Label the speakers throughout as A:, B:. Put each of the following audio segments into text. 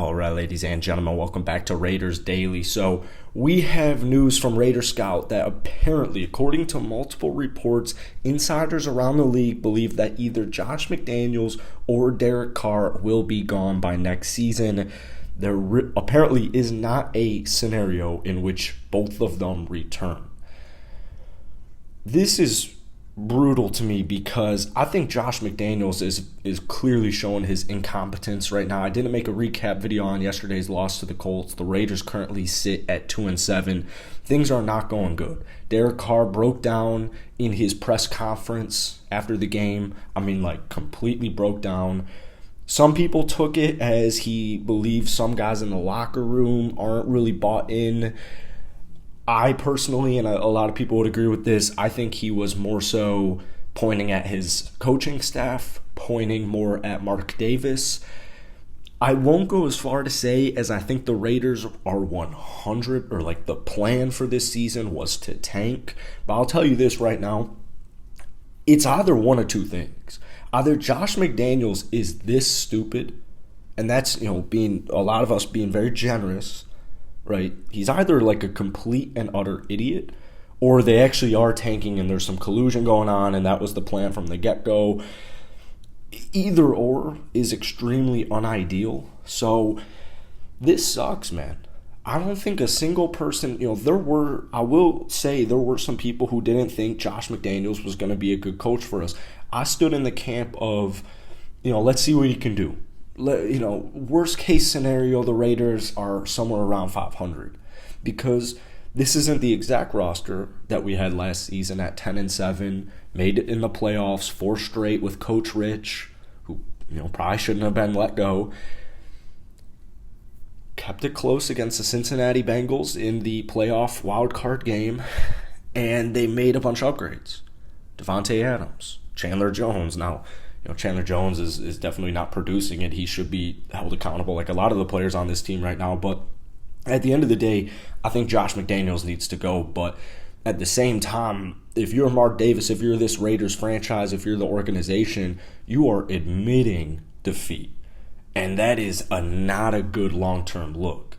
A: All right, ladies and gentlemen, welcome back to Raiders Daily. So, we have news from Raider Scout that apparently, according to multiple reports, insiders around the league believe that either Josh McDaniels or Derek Carr will be gone by next season. There apparently is not a scenario in which both of them return. This is brutal to me because I think Josh McDaniels is clearly showing his incompetence right now. I didn't make a recap video on yesterday's loss to the Colts. The Raiders currently sit at 2-7. Things are not going good. Derek Carr broke down in his press conference after the game. Completely broke down. Some people took it as he believes some guys in the locker room aren't really bought in. I personally, and a lot of people would agree with this, I think he was more so pointing at his coaching staff, pointing more at Mark Davis. I won't go as far to say as I think the Raiders are 100, or the plan for this season was to tank. But I'll tell you this right now, it's either one of two things. Either Josh McDaniels is this stupid, and that's, being a lot of us being very generous, right? He's either a complete and utter idiot, or they actually are tanking and there's some collusion going on and that was the plan from the get-go. Either or is extremely unideal. So this sucks, man. I don't think a single person, I will say there were some people who didn't think Josh McDaniels was going to be a good coach for us. I stood in the camp of, let's see what he can do. Worst case scenario, the Raiders are somewhere around 500 because this isn't the exact roster that we had last season at 10-7, made it in the playoffs, 4 straight with Coach Rich, who probably shouldn't have been let go. Kept it close against the Cincinnati Bengals in the playoff wildcard game, and they made a bunch of upgrades. Davante Adams, Chandler Jones. Now, Chandler Jones is definitely not producing it. He should be held accountable like a lot of the players on this team right now. But at the end of the day, I think Josh McDaniels needs to go. But at the same time, if you're Mark Davis, if you're this Raiders franchise, if you're the organization, you are admitting defeat. And that is not a good long-term look.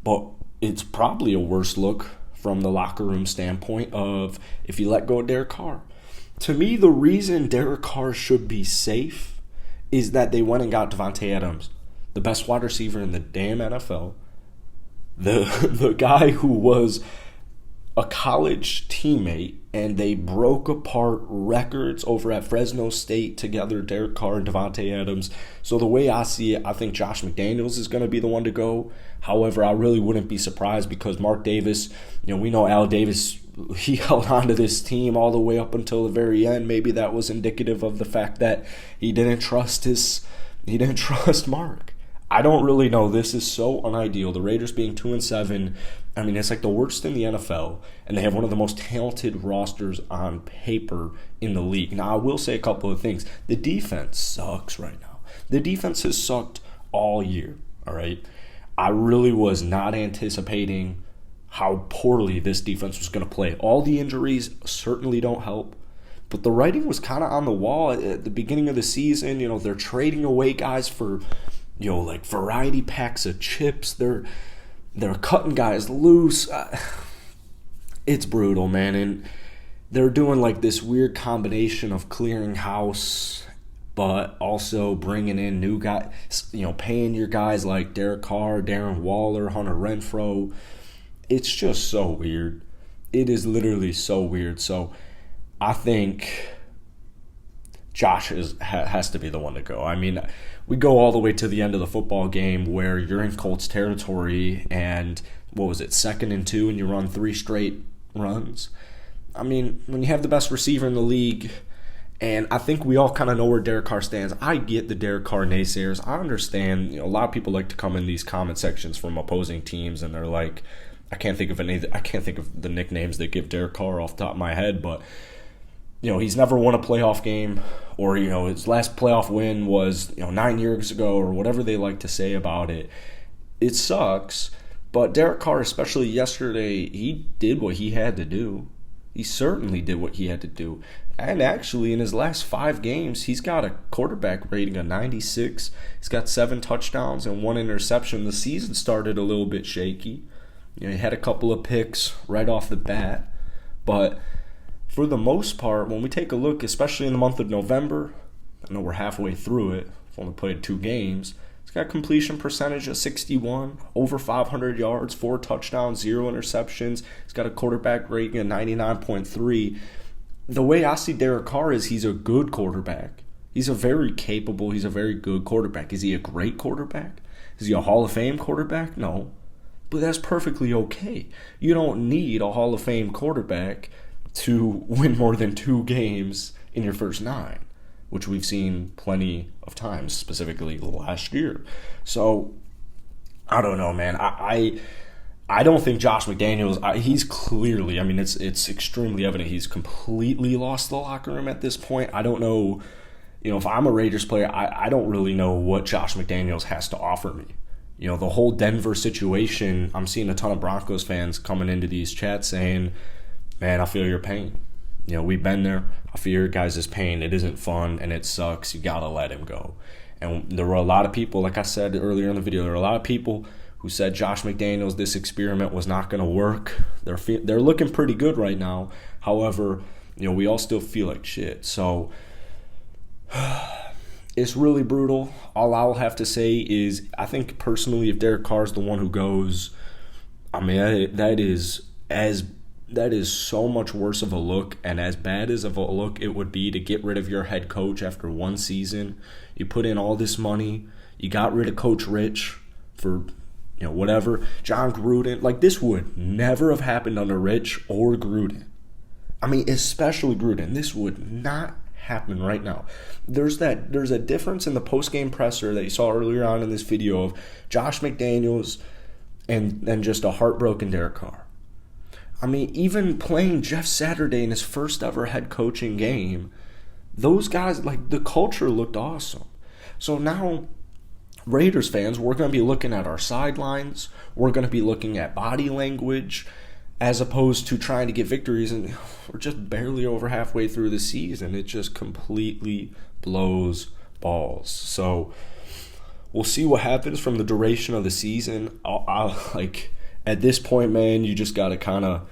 A: But it's probably a worse look from the locker room standpoint of if you let go of Derek Carr. To me, the reason Derek Carr should be safe is that they went and got Davante Adams, the best wide receiver in the damn NFL, the guy who was a college teammate, and they broke apart records over at Fresno State together, Derek Carr and Davante Adams. So the way I see it, I think Josh McDaniels is going to be the one to go. However, I really wouldn't be surprised because Mark Davis, we know Al Davis, he held on to this team all the way up until the very end. Maybe that was indicative of the fact that he didn't trust Mark. I don't really know. This is so unideal. The Raiders being 2-7, it's the worst in the NFL, and they have one of the most talented rosters on paper in the league. Now, I will say a couple of things. The defense sucks right now. The defense has sucked all year, all right? I really was not anticipating how poorly this defense was going to play. All the injuries certainly don't help, but the writing was kind of on the wall at the beginning of the season. They're trading away guys for, variety packs of chips. They're cutting guys loose. It's brutal, man, and they're doing this weird combination of clearing house, but also bringing in new guys. Paying your guys like Derek Carr, Darren Waller, Hunter Renfrow. It's just so weird. It is literally so weird. So I think Josh has to be the one to go. We go all the way to the end of the football game where you're in Colts territory and, 2nd and 2, and you run 3 straight runs. When you have the best receiver in the league, and I think we all kind of know where Derek Carr stands. I get the Derek Carr naysayers. I understand. A lot of people like to come in these comment sections from opposing teams, and they're like, I can't think of the nicknames they give Derek Carr off the top of my head, but he's never won a playoff game, or his last playoff win was 9 years ago, or whatever they like to say about it. It sucks, but Derek Carr, especially yesterday, he did what he had to do. He certainly did what he had to do. And actually, in his last 5 games, he's got a quarterback rating of 96. He's got 7 touchdowns and 1 interception. The season started a little bit shaky. He had a couple of picks right off the bat. But for the most part, when we take a look, especially in the month of November, I know we're halfway through it. We've only played 2 games. He's got completion percentage of 61, over 500 yards, 4 touchdowns, 0 interceptions. He's got a quarterback rating of 99.3. The way I see Derek Carr is he's a good quarterback. He's a very capable, he's a very good quarterback. Is he a great quarterback? Is he a Hall of Fame quarterback? No. But that's perfectly okay. You don't need a Hall of Fame quarterback to win more than 2 games in your first 9, which we've seen plenty of times, specifically last year. So, I don't know, man. I don't think Josh McDaniels, he's clearly, it's extremely evident he's completely lost the locker room at this point. I don't know, if I'm a Raiders player, I don't really know what Josh McDaniels has to offer me. The whole Denver situation, I'm seeing a ton of Broncos fans coming into these chats saying, man, I feel your pain. We've been there. I feel your guys' pain. It isn't fun and it sucks. You got to let him go. And there were a lot of people, like I said earlier in the video, there were a lot of people who said Josh McDaniels, this experiment was not going to work. They're looking pretty good right now. However, we all still feel like shit. So it's really brutal. All I'll have to say is I think personally if Derek Carr is the one who goes, that is so much worse of a look, and as bad as of a look it would be to get rid of your head coach after 1 season. You put in all this money. You got rid of Coach Rich for whatever. John Gruden, this would never have happened under Rich or Gruden. Especially Gruden. This would not happen right now. There's a difference in the post-game presser that you saw earlier on in this video of Josh McDaniels and just a heartbroken Derek Carr. Even playing Jeff Saturday in his first ever head coaching game, those guys, the culture looked awesome. So now, Raiders fans, we're going to be looking at our sidelines. We're going to be looking at body language as opposed to trying to get victories. And we're just barely over halfway through the season. It just completely blows balls. So we'll see what happens from the duration of the season. At this point, man, you just got to kind of,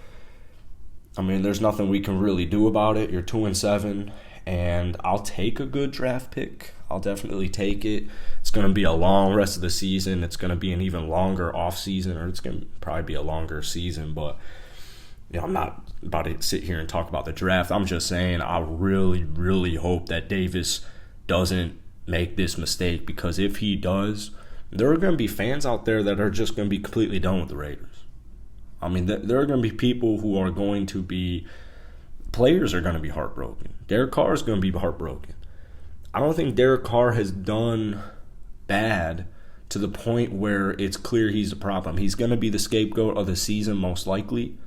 A: there's nothing we can really do about it. You're 2-7, and I'll take a good draft pick. I'll definitely take it. It's going to be a long rest of the season. It's going to be an even longer off season, or it's going to probably be a longer season. But I'm not about to sit here and talk about the draft. I'm just saying I really, really hope that Davis doesn't make this mistake, because if he does, there are going to be fans out there that are just going to be completely done with the Raiders. There are going to be people who are going to be, players are going to be heartbroken. Derek Carr is going to be heartbroken. I don't think Derek Carr has done bad to the point where it's clear he's a problem. He's going to be the scapegoat of the season most likely,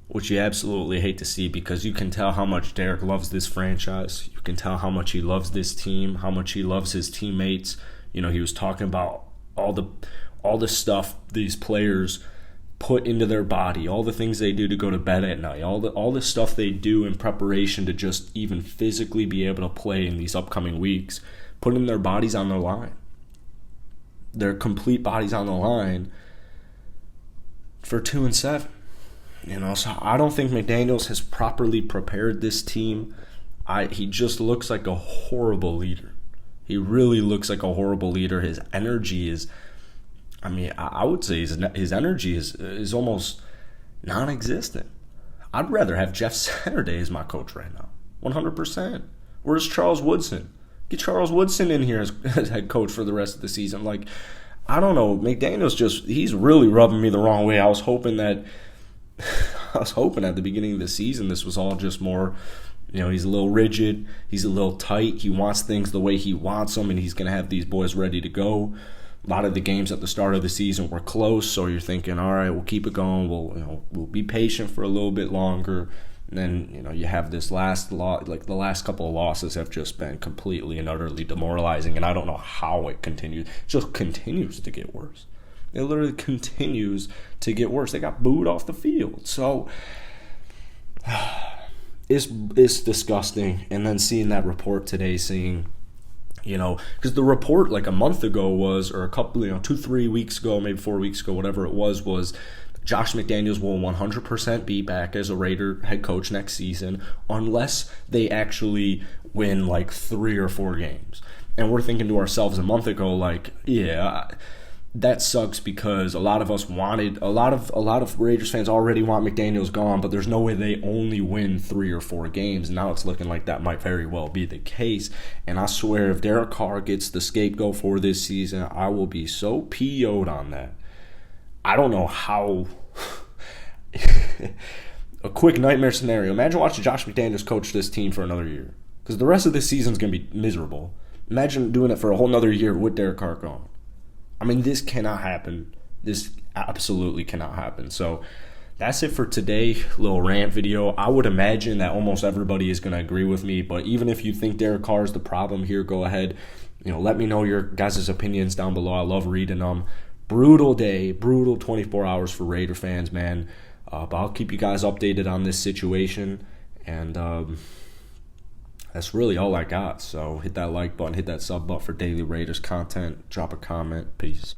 A: which you absolutely hate to see, because you can tell how much Derek loves this franchise. You can tell how much he loves this team, how much he loves his teammates. He was talking about all the stuff these players put into their body, all the things they do to go to bed at night, all the stuff they do in preparation to just even physically be able to play in these upcoming weeks, putting their bodies on the line, their complete bodies on the line for 2-7. So I don't think McDaniels has properly prepared this team. He just looks like a horrible leader. He really looks like a horrible leader. His energy is, I would say his energy is almost non-existent. I'd rather have Jeff Saturday as my coach right now, 100%. Where's Charles Woodson? Get Charles Woodson in here as head coach for the rest of the season. I don't know. McDaniels he's really rubbing me the wrong way. I was hoping at the beginning of the season this was all just more, he's a little rigid, he's a little tight, he wants things the way he wants them, and he's going to have these boys ready to go. A lot of the games at the start of the season were close, so you're thinking, all right, we'll keep it going, we'll be patient for a little bit longer. And then, you have this last lot, the last couple of losses have just been completely and utterly demoralizing, and I don't know how it continues. It just continues to get worse. It literally continues to get worse. They got booed off the field. So, it's disgusting. And then seeing that report today, seeing, because the report like a month ago was, or a couple, 2-3 weeks ago, maybe 4 weeks ago, whatever it was Josh McDaniels will 100% be back as a Raider head coach next season unless they actually win like 3 or 4 games. And we're thinking to ourselves a month ago, like, yeah, that sucks, because a lot of us wanted, a lot of Raiders fans already want McDaniels gone, but there's no way they only win 3 or 4 games. Now it's looking like that might very well be the case. And I swear, if Derek Carr gets the scapegoat for this season, I will be so PO'd on that. I don't know how. A quick nightmare scenario. Imagine watching Josh McDaniels coach this team for another year, because the rest of this season is going to be miserable. Imagine doing it for a whole nother year with Derek Carr gone. I mean, this cannot happen. This absolutely cannot happen. So that's it for today. Little rant video. I would imagine that almost everybody is going to agree with me. But even if you think Derek Carr is the problem here, go ahead. Let me know your guys' opinions down below. I love reading them. Brutal day. Brutal 24 hours for Raider fans, man. But I'll keep you guys updated on this situation. And that's really all I got. So hit that like button, hit that sub button for daily Raiders content. Drop a comment. Peace.